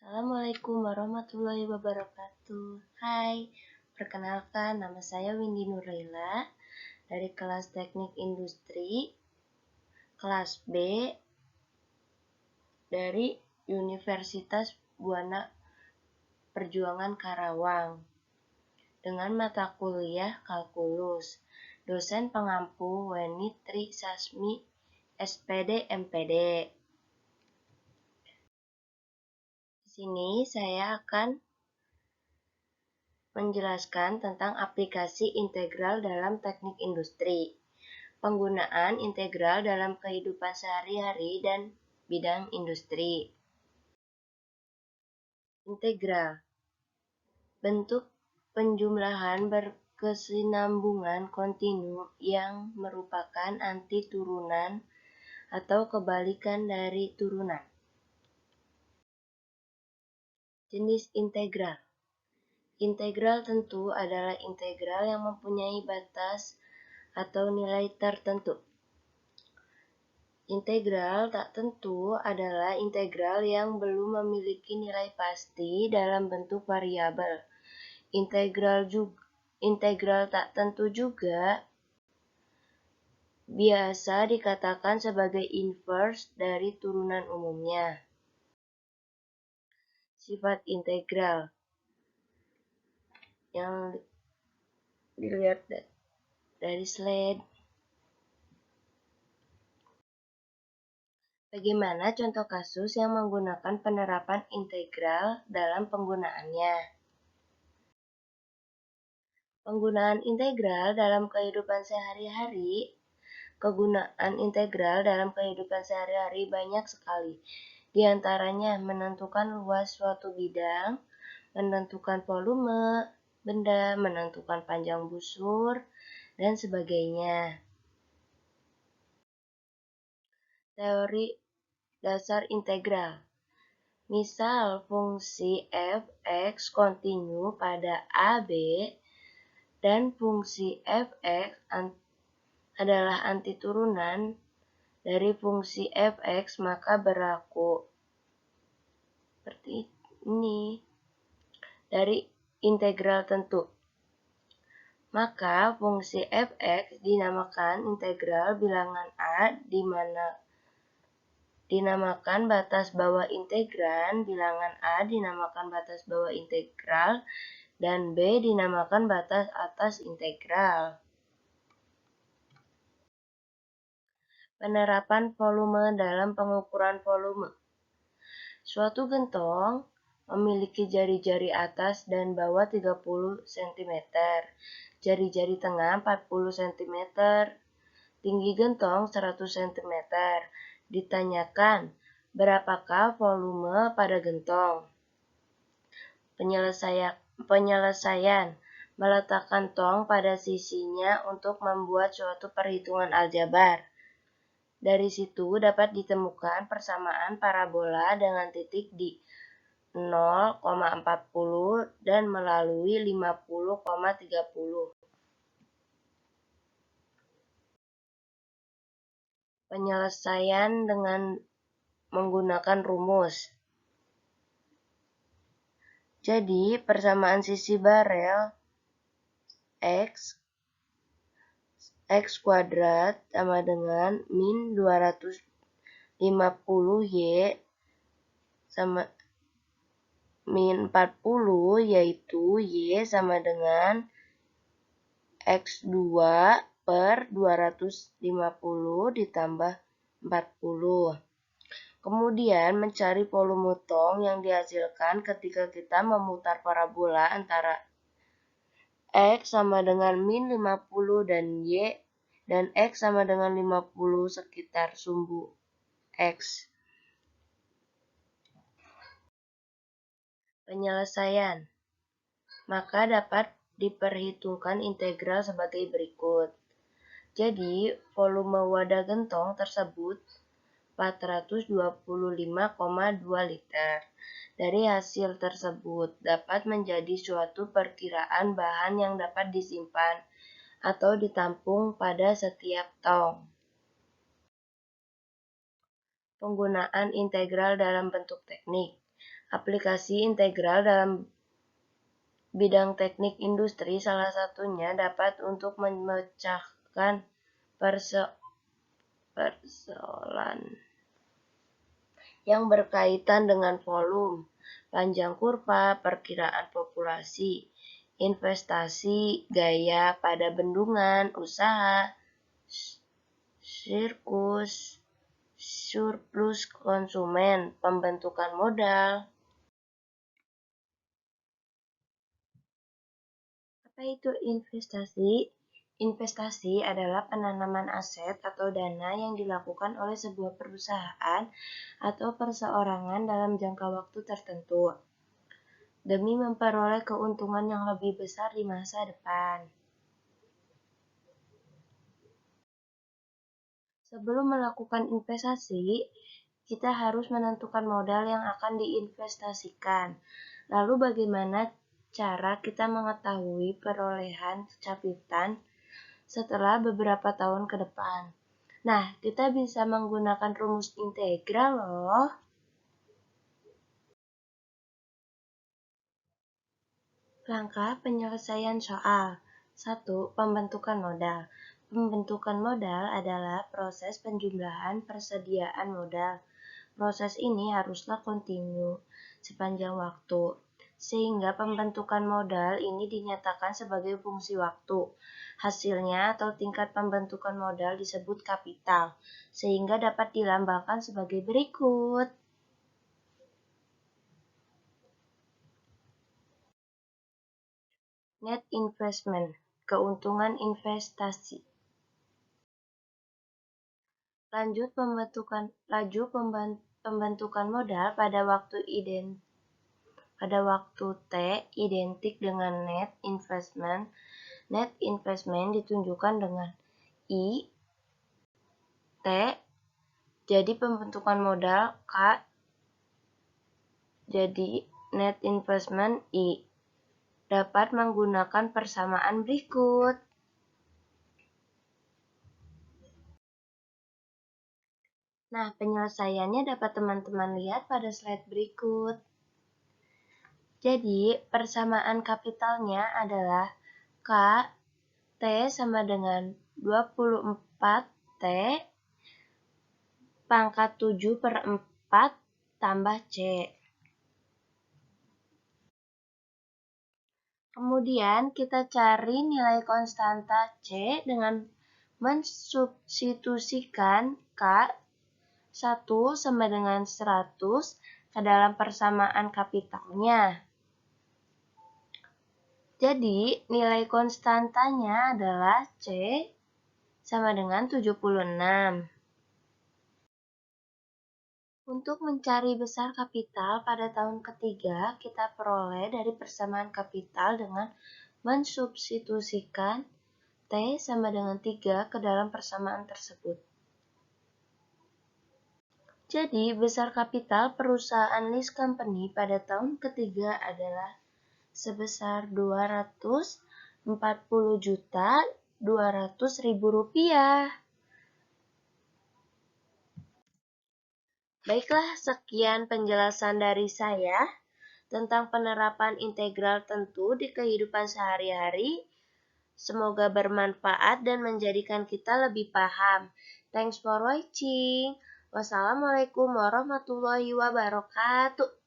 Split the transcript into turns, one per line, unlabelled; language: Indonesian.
Assalamualaikum warahmatullahi wabarakatuh. Hai, perkenalkan nama saya Windy Nuraila dari kelas Teknik Industri kelas B dari Universitas Buana Perjuangan Karawang dengan mata kuliah Kalkulus. Dosen pengampu Weni Tri Sasmi SPD MPD. Di sini saya akan menjelaskan tentang aplikasi integral dalam teknik industri, penggunaan integral dalam kehidupan sehari-hari dan bidang industri. Integral, bentuk penjumlahan berkesinambungan kontinu yang merupakan anti turunan atau kebalikan dari turunan. Jenis integral. Integral tentu adalah integral yang mempunyai batas atau nilai tertentu. Integral tak tentu adalah integral yang belum memiliki nilai pasti dalam bentuk variabel. Integral tak tentu juga biasa dikatakan sebagai inverse dari turunan umumnya. Sifat integral yang dilihat dari slide. Bagaimana contoh kasus yang menggunakan penerapan integral dalam penggunaannya? Penggunaan integral dalam kehidupan sehari-hari. Kegunaan integral dalam kehidupan sehari-hari banyak sekali. Di antaranya menentukan luas suatu bidang, menentukan volume benda, menentukan panjang busur, dan sebagainya. Teori dasar integral. Misal fungsi f(x) kontinu pada a, b, dan fungsi f(x) adalah antiturunan dari fungsi f(x), maka berlaku seperti ini dari integral tentu. Maka fungsi f(x) dinamakan integral bilangan a, di mana dinamakan batas bawah integran, bilangan a dinamakan batas bawah integral, dan b dinamakan batas atas integral. Penerapan volume dalam pengukuran volume. Suatu gentong memiliki jari-jari atas dan bawah 30 cm, jari-jari tengah 40 cm, tinggi gentong 100 cm. Ditanyakan, berapakah volume pada gentong? Penyelesaian, meletakkan tong pada sisinya untuk membuat suatu perhitungan aljabar. Dari situ dapat ditemukan persamaan parabola dengan titik di 0,40 dan melalui 50,30. Penyelesaian dengan menggunakan rumus. Jadi, persamaan sisi barel X kuadrat sama dengan min 250Y sama min 40, yaitu Y sama dengan X2 per 250 ditambah 40. Kemudian mencari volume tong yang dihasilkan ketika kita memutar parabola antara X sama dengan min 50 dan Y, dan X sama dengan 50 sekitar sumbu X. Penyelesaian. Maka dapat diperhitungkan integral sebagai berikut. Jadi, volume wadah gentong tersebut 425,2 liter. Dari hasil tersebut dapat menjadi suatu perkiraan bahan yang dapat disimpan atau ditampung pada setiap tong. Penggunaan integral dalam bentuk teknik. Aplikasi integral dalam bidang teknik industri salah satunya dapat untuk memecahkan persoalan yang berkaitan dengan volume, panjang kurva, perkiraan populasi, investasi, gaya pada bendungan, usaha, sirkus, surplus konsumen, pembentukan modal. Apa itu investasi? Investasi adalah penanaman aset atau dana yang dilakukan oleh sebuah perusahaan atau perseorangan dalam jangka waktu tertentu demi memperoleh keuntungan yang lebih besar di masa depan. Sebelum melakukan investasi, kita harus menentukan modal yang akan diinvestasikan. Lalu bagaimana cara kita mengetahui perolehan capitan setelah beberapa tahun ke depan? Nah, kita bisa menggunakan rumus integral loh. Langkah penyelesaian soal. 1. Pembentukan modal. Pembentukan modal adalah proses penjumlahan persediaan modal. Proses ini haruslah kontinu sepanjang waktu, sehingga pembentukan modal ini dinyatakan sebagai fungsi waktu. Hasilnya atau tingkat pembentukan modal disebut kapital, sehingga dapat dilambangkan sebagai berikut. Net investment, keuntungan investasi. Pembentukan modal pada waktu T identik dengan net investment. Net investment ditunjukkan dengan I T. Jadi pembentukan modal K jadi net investment I. Dapat menggunakan persamaan berikut. Nah, penyelesaiannya dapat teman-teman lihat pada slide berikut. Jadi, persamaan kapitalnya adalah K T sama dengan 24T pangkat 7/4 tambah C. Kemudian kita cari nilai konstanta C dengan mensubstitusikan K 1 sama dengan 100 ke dalam persamaan kapitalnya. Jadi, nilai konstantanya adalah C sama dengan 76. Untuk mencari besar kapital pada tahun ketiga, kita peroleh dari persamaan kapital dengan mensubstitusikan T sama dengan 3 ke dalam persamaan tersebut. Jadi, besar kapital perusahaan list company pada tahun ketiga adalah sebesar Rp240.200.000. Baiklah, sekian penjelasan dari saya tentang penerapan integral tentu di kehidupan sehari-hari. Semoga bermanfaat dan menjadikan kita lebih paham. Thanks for watching. Wassalamualaikum warahmatullahi wabarakatuh.